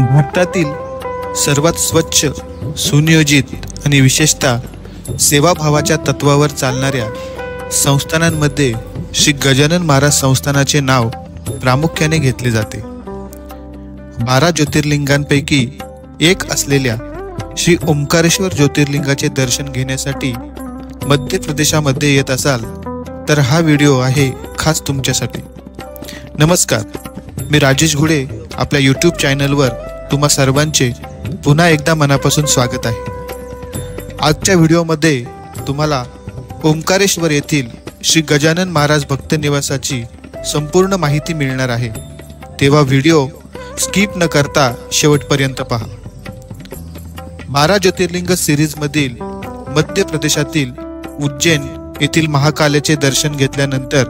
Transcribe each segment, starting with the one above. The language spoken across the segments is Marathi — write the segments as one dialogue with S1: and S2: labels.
S1: भारतातील सर्वात स्वच्छ, सुनियोजित आणि विशेषतः सेवाभावाच्या तत्वावर चालणाऱ्या संस्थानांमध्ये श्री गजानन महाराज संस्थानाचे नाव प्रामुख्याने घेतले जाते। 12 ज्योतिर्लिंगांपैकी एक असलेल्या श्री ओंकारेश्वर ज्योतिर्लिंगाचे दर्शन घेण्यासाठी मध्य प्रदेशामध्ये येत असाल तर हा व्हिडिओ आहे खास तुमच्यासाठी। नमस्कार, मी राजेश घुडे आपल्या यूट्यूब चॅनलवर तुम्हा सर्वांचे पुन्हा एकदा मनापासून स्वागत आहे। आजच्या व्हिडिओमध्ये तुम्हाला ओंकारेश्वर येथील श्री गजानन महाराज भक्त निवासाची संपूर्ण माहिती मिळणार आहे, तेव्हा व्हिडिओ स्किप न करता शेवटपर्यंत पहा। 12 ज्योतिर्लिंग सिरीजमधील मध्य प्रदेशातील उज्जैन येथील महाकालेचे दर्शन घेतल्यानंतर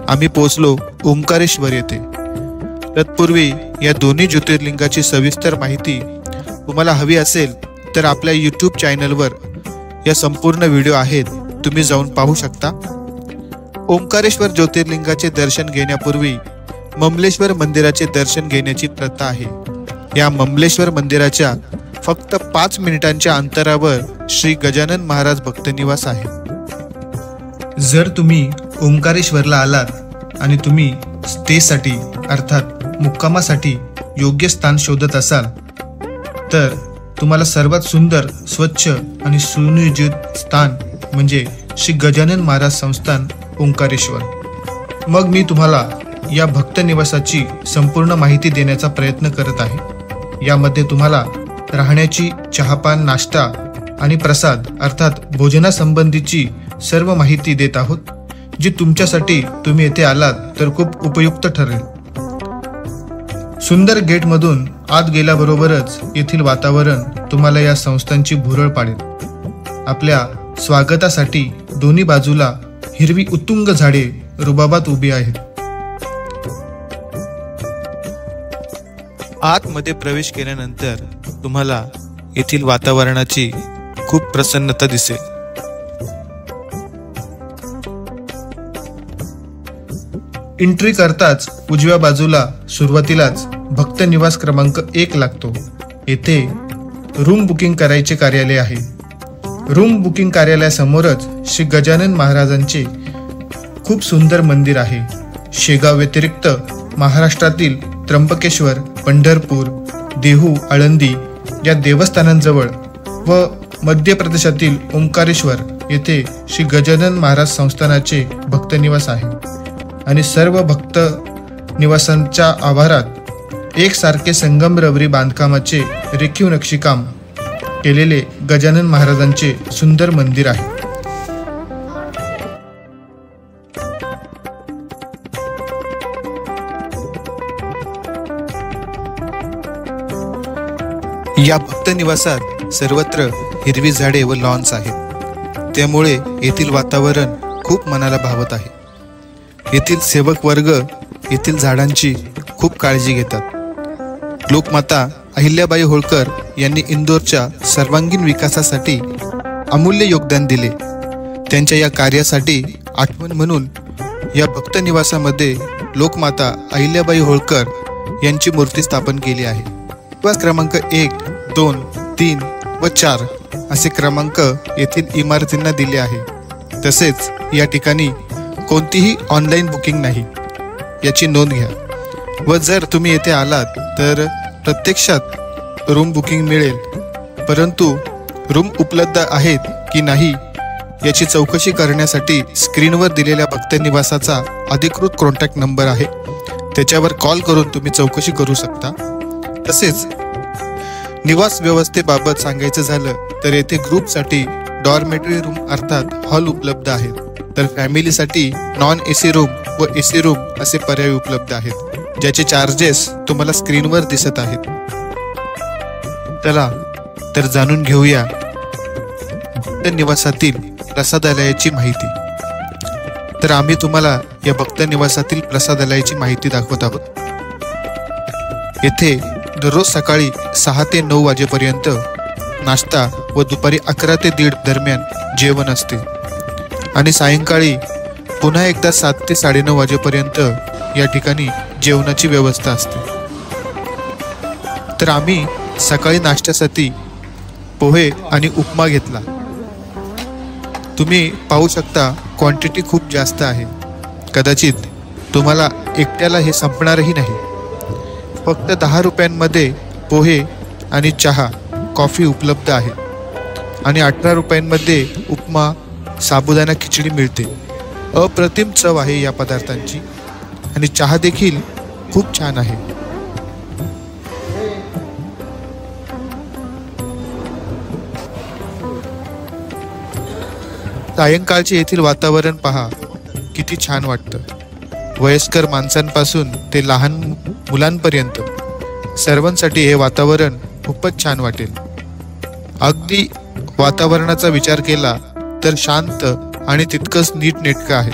S1: आम्ही पोहोचलो ओंकारेश्वर येथे। तत्पूर्वी या दोन्ही ज्योतिर्लिंगाची सविस्तर माहिती तुम्हाला हवी असेल तर आपल्या यूट्यूब चॅनलवर या संपूर्ण व्हिडिओ आहेत, तुम्ही जाऊन पाहू शकता। ओंकारेश्वर ज्योतिर्लिंगाचे दर्शन घेण्यापूर्वी ममलेश्वर मंदिराचे दर्शन घेण्याची प्रथा आहे। या ममलेश्वर मंदिराच्या फक्त 5 मिनिटांच्या अंतरावर श्री गजानन महाराज भक्तनिवास आहे। जर तुम्ही ओंकारेश्वरला आलात आणि तुम्ही स्टेसाठी अर्थात मुक्कामासाठी योग्य स्थान शोधत असाल तर तुम्हाला सर्वात सुंदर, स्वच्छ आणि सुनियोजित स्थान म्हणजे श्री गजानन महाराज संस्थान ओंकारेश्वर। मग मी तुम्हाला या भक्त निवासाची संपूर्ण माहिती देण्याचा प्रयत्न करत आहे। यामध्ये तुम्हाला राहण्याची, चहापान, नाश्ता आणि प्रसाद अर्थात भोजनासंबंधीची सर्व माहिती देत आहोत, जी तुमच्यासाठी तुम्ही येथे आलात तर खूप उपयुक्त ठरेल। सुंदर गेटमधून आत गेल्याबरोबरच येथील वातावरण तुम्हाला या संस्थांची भुरळ पाडेल। आपल्या स्वागतासाठी दोन्ही बाजूला हिरवी उत्तुंग झाडे रुबाबात उभी आहेत। आतमध्ये प्रवेश केल्यानंतर तुम्हाला येथील वातावरणाची खूप प्रसन्नता दिसेल। एंट्री करताच उजव्या बाजूला सुरुवातीलाच भक्त निवास क्रमांक 1 लागतो। येथे रूम बुकिंग करायचे कार्यालय आहे। रूम बुकिंग कार्यालयासमोरच श्री गजानन महाराजांचे खूप सुंदर मंदिर आहे। शेगाव व्यतिरिक्त महाराष्ट्रातील त्र्यंबकेश्वर, पंढरपूर, देहू, आळंदी या देवस्थानांजवळ व मध्य प्रदेशातील ओंकारेश्वर येथे श्री गजानन महाराज संस्थानाचे भक्तनिवास आहे आणि सर्व भक्त निवासांच्या आवारात एकसारखे संगमरवरी बांधकामाचे रेखीव नक्षीकाम केलेले गजानन महाराजांचे सुंदर मंदिर आहे। या भक्त निवासात सर्वत्र हिरवी झाडे व लॉन्स आहेत, त्यामुळे येथील वातावरण खूप मनाला भावत आहे। येथील सेवक वर्ग येथील झाडांची खूप काळजी घेतात। लोकमाता अहिल्याबाई होळकर यांनी इंदोरच्या सर्वांगीण विकासासाठी अमूल्य योगदान दिले। त्यांच्या या कार्यासाठी आठवण म्हणून या भक्त निवासामध्ये लोकमाता अहिल्याबाई होळकर यांची मूर्ती स्थापन केली आहे। निवास क्रमांक 1, 2, 3 व 4 असे क्रमांक येथील इमारतींना दिले आहे। तसेच या ठिकाणी कोणतीही ऑनलाईन बुकिंग नाही, याची नोंद घ्या। व जर तुम्ही येथे आलात तर प्रत्यक्षात रूम बुकिंग मिळेल, परंतु रूम उपलब्ध आहेत की नाही याची चौकशी करण्यासाठी स्क्रीनवर दिलेल्या भक्त निवासाचा अधिकृत कॉन्टॅक्ट नंबर आहे, त्याच्यावर कॉल करून तुम्ही चौकशी करू शकता। तसेच निवास व्यवस्थेबाबत सांगायचं झालं तर येथे ग्रुपसाठी डॉर्मेटरी रूम अर्थात हॉल उपलब्ध आहेत, तर फॅमिलीसाठी नॉन एसी रूम व एसी रूम असे पर्याय उपलब्ध आहेत, ज्याचे चार्जेस तुम्हाला स्क्रीनवर दिसत आहेत। चला तर जाणून घेऊया भक्त निवासातील प्रसादालयाची माहिती। तर आम्ही तुम्हाला या भक्त निवासातील प्रसादालयाची माहिती दाखवत आहोत। येथे दररोज सकाळी 6 ते 9 वाजेपर्यंत नाश्ता व दुपारी 11 ते 1:30 दरम्यान जेवण असते आणि सायंकाळी पुन्हा एकदा 7 ते 9:30 वाजेपर्यंत या ठिकाणी जेवणाची व्यवस्था असते। तर आम्ही सकाळी नाश्त्यासाठी पोहे आणि उपमा घेतला। तुम्ही पाहू शकता क्वांटिटी खूप जास्त आहे, कदाचित तुम्हाला एकट्याला हे संपणारही नाही। फक्त 10 रुपयांमध्ये पोहे आणि चहा कॉफी उपलब्ध आहे आणि 18 रुपयांमध्ये उपमा साबुदाणा खिचडी मिळते। अप्रतिम चव आहे या पदार्थांची आणि चहा देखील खूप छान आहे। सायंकाळचे येथील वातावरण पहा, किती छान वाटतं। वयस्कर माणसांपासून ते लहान मुलांपर्यंत सर्वांसाठी हे वातावरण खूपच छान वाटेल। अगदी वातावरणाचा विचार केला तर शांत आणि तितकंच नीटनेटकं आहे।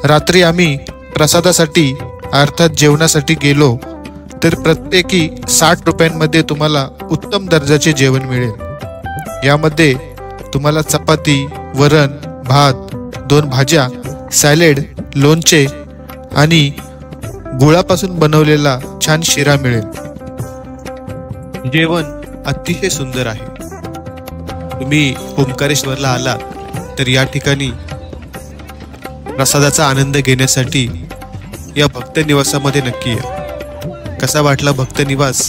S1: रात्री आम्ही प्रसादासाठी अर्थात जेवणासाठी गेलो तर प्रत्येकी 60 रुपयांमध्ये तुम्हाला उत्तम दर्जाचे जेवण मिळेल। यामध्ये तुम्हाला चपाती, वरण, भात, 2 भाज्या, सॅलेड, लोणचे आणि गुळापासून बनवलेला छान शिरा मिळेल। जेवण अतिशय सुंदर आहे। तुम्ही ओंकारेश्वरला आलात तर या ठिकाणी प्रसादाचा आनंद घेण्यासाठी या भक्त निवासामध्ये नक्की या। कसा वाटला भक्त निवास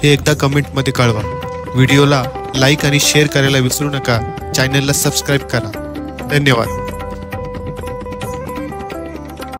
S1: हे एकदा कमेंटमध्ये कळवा। व्हिडिओला लाईक आणि शेअर करायला विसरू नका। चॅनलला सबस्क्राईब करा। धन्यवाद।